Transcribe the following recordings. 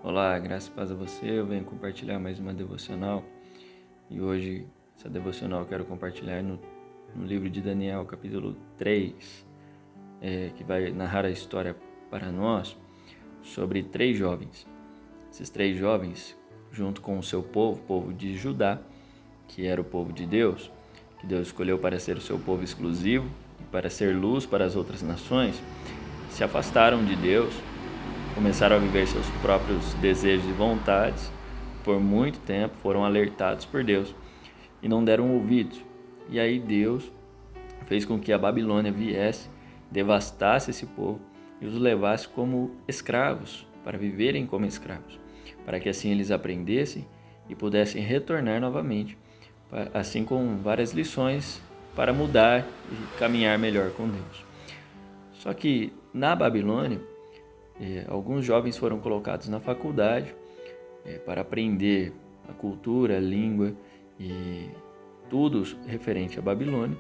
Olá, graça e paz a você. Eu venho compartilhar mais uma devocional e hoje essa devocional eu quero compartilhar no livro de Daniel, capítulo 3, que vai narrar a história para nós sobre 3 jovens. Esses 3 jovens, junto com o seu povo, o povo de Judá, que era o povo de Deus, que Deus escolheu para ser o seu povo exclusivo e para ser luz para as outras nações, se afastaram de Deus. Começaram a viver seus próprios desejos e vontades. Por muito tempo foram alertados por Deus e não deram ouvidos. E aí Deus fez com que a Babilônia viesse, devastasse esse povo e os levasse como escravos, para viverem como escravos, para que assim eles aprendessem e pudessem retornar novamente, assim com várias lições para mudar e caminhar melhor com Deus. Só que na Babilônia, alguns jovens foram colocados na faculdade para aprender a cultura, a língua e tudo referente à Babilônia,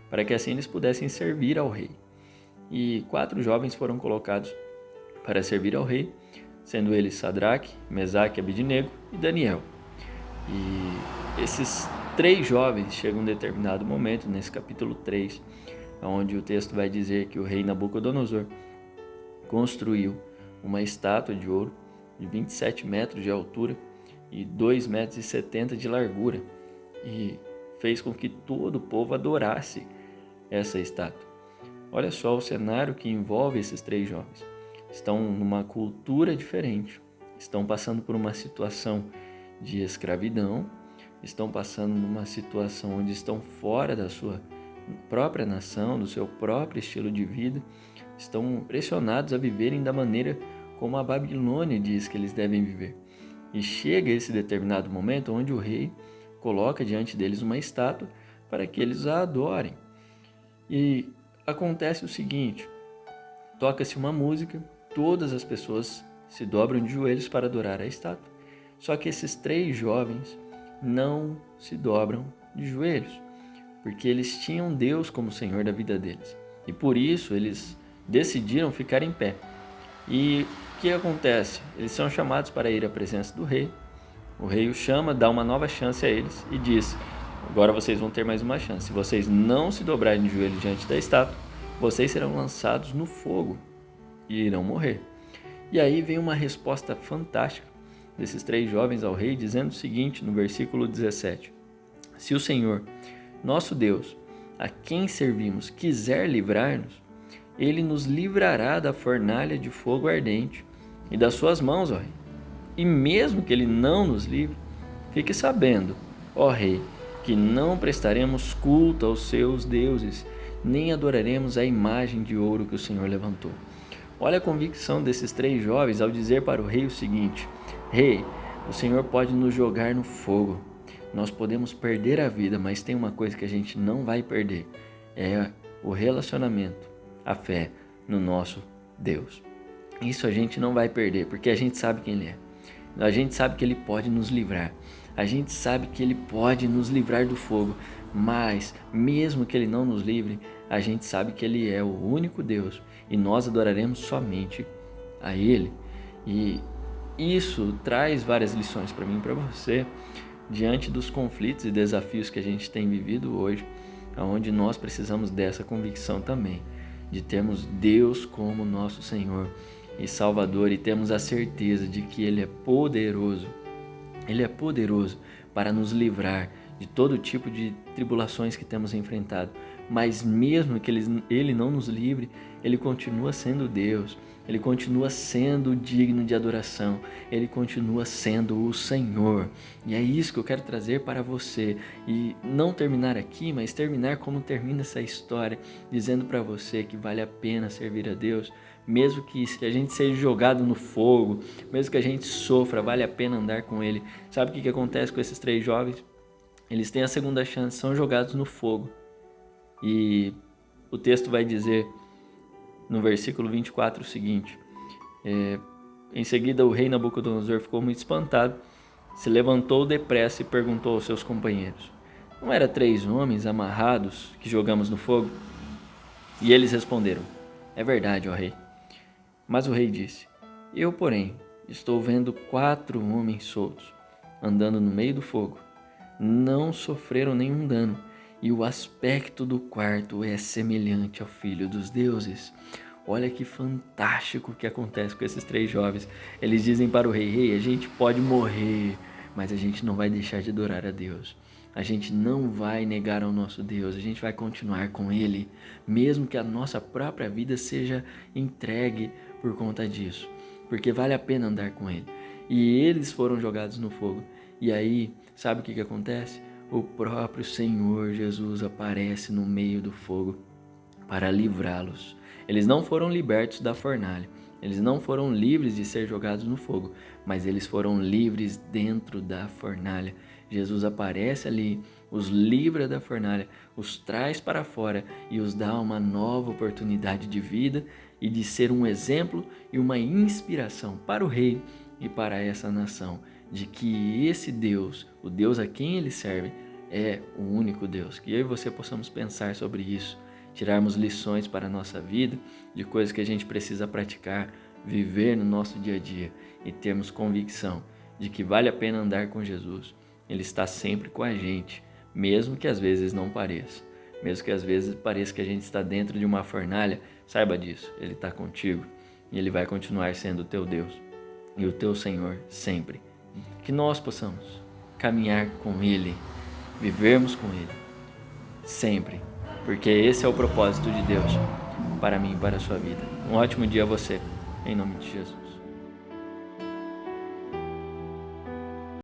para que assim eles pudessem servir ao rei. E 4 jovens foram colocados para servir ao rei, sendo eles Sadraque, Mesaque, Abednego e Daniel. E esses 3 jovens chegam a um determinado momento, nesse capítulo 3, onde o texto vai dizer que o rei Nabucodonosor construiu uma estátua de ouro de 27 metros de altura e 2,70 metros de largura, e fez com que todo o povo adorasse essa estátua. Olha só o cenário que envolve esses 3 jovens. Estão numa cultura diferente, estão passando por uma situação de escravidão, estão passando numa situação onde estão fora da sua própria nação, do seu próprio estilo de vida, estão pressionados a viverem da maneira como a Babilônia diz que eles devem viver. E chega esse determinado momento onde o rei coloca diante deles uma estátua para que eles a adorem. E acontece o seguinte: toca-se uma música, todas as pessoas se dobram de joelhos para adorar a estátua. Só que esses 3 jovens não se dobram de joelhos, porque eles tinham Deus como Senhor da vida deles. E por isso eles decidiram ficar em pé. E o que acontece? Eles são chamados para ir à presença do rei. O rei os chama, dá uma nova chance a eles e diz: agora vocês vão ter mais uma chance. Se vocês não se dobrarem de joelho diante da estátua, vocês serão lançados no fogo e irão morrer. E aí vem uma resposta fantástica desses 3 jovens ao rei, dizendo o seguinte no versículo 17: se o Senhor, nosso Deus, a quem servimos, quiser livrar-nos, ele nos livrará da fornalha de fogo ardente e das suas mãos, ó rei. E mesmo que ele não nos livre, fique sabendo, ó rei, que não prestaremos culto aos seus deuses, nem adoraremos a imagem de ouro que o Senhor levantou. Olha a convicção desses 3 jovens ao dizer para o rei o seguinte: rei, o Senhor pode nos jogar no fogo, nós podemos perder a vida, mas tem uma coisa que a gente não vai perder, é o relacionamento, a fé no nosso Deus. Isso a gente não vai perder, porque a gente sabe quem Ele é. A gente sabe que Ele pode nos livrar. A gente sabe que Ele pode nos livrar do fogo. Mas, mesmo que Ele não nos livre, a gente sabe que Ele é o único Deus e nós adoraremos somente a Ele. E isso traz várias lições para mim e para você, diante dos conflitos e desafios que a gente tem vivido hoje, onde nós precisamos dessa convicção também, de termos Deus como nosso Senhor e Salvador, e temos a certeza de que Ele é poderoso para nos livrar de todo tipo de tribulações que temos enfrentado. Mas mesmo que Ele não nos livre, Ele continua sendo Deus, Ele continua sendo digno de adoração, Ele continua sendo o Senhor. E é isso que eu quero trazer para você, e não terminar aqui, mas terminar como termina essa história, dizendo para você que vale a pena servir a Deus, mesmo que a gente seja jogado no fogo, mesmo que a gente sofra, vale a pena andar com Ele. Sabe o que acontece com esses 3 jovens? Eles têm a segunda chance, são jogados no fogo. E o texto vai dizer no versículo 24 o seguinte: em seguida o rei Nabucodonosor ficou muito espantado, se levantou depressa e perguntou aos seus companheiros: não eram 3 homens amarrados que jogamos no fogo? E eles responderam: é verdade, ó rei. Mas o rei disse: eu, porém, estou vendo 4 homens soltos, andando no meio do fogo. Não sofreram nenhum dano, e o aspecto do quarto é semelhante ao Filho dos Deuses. Olha que fantástico o que acontece com esses 3 jovens. Eles dizem para o rei: rei, a gente pode morrer, mas a gente não vai deixar de adorar a Deus. A gente não vai negar ao nosso Deus, a gente vai continuar com Ele, mesmo que a nossa própria vida seja entregue por conta disso, porque vale a pena andar com Ele. E eles foram jogados no fogo. E aí, sabe o que acontece? O próprio Senhor Jesus aparece no meio do fogo para livrá-los. Eles não foram libertos da fornalha, eles não foram livres de ser jogados no fogo, mas eles foram livres dentro da fornalha. Jesus aparece ali, os livra da fornalha, os traz para fora e os dá uma nova oportunidade de vida e de ser um exemplo e uma inspiração para o rei e para essa nação, de que esse Deus, o Deus a quem ele serve, é o único Deus. Que eu e você possamos pensar sobre isso, tirarmos lições para a nossa vida, de coisas que a gente precisa praticar, viver no nosso dia a dia e termos convicção de que vale a pena andar com Jesus. Ele está sempre com a gente, mesmo que às vezes não pareça. Mesmo que às vezes pareça que a gente está dentro de uma fornalha, saiba disso, Ele está contigo e Ele vai continuar sendo o teu Deus e o teu Senhor sempre. Que nós possamos caminhar com Ele, vivermos com Ele, sempre, porque esse é o propósito de Deus para mim e para a sua vida. Um ótimo dia a você, em nome de Jesus.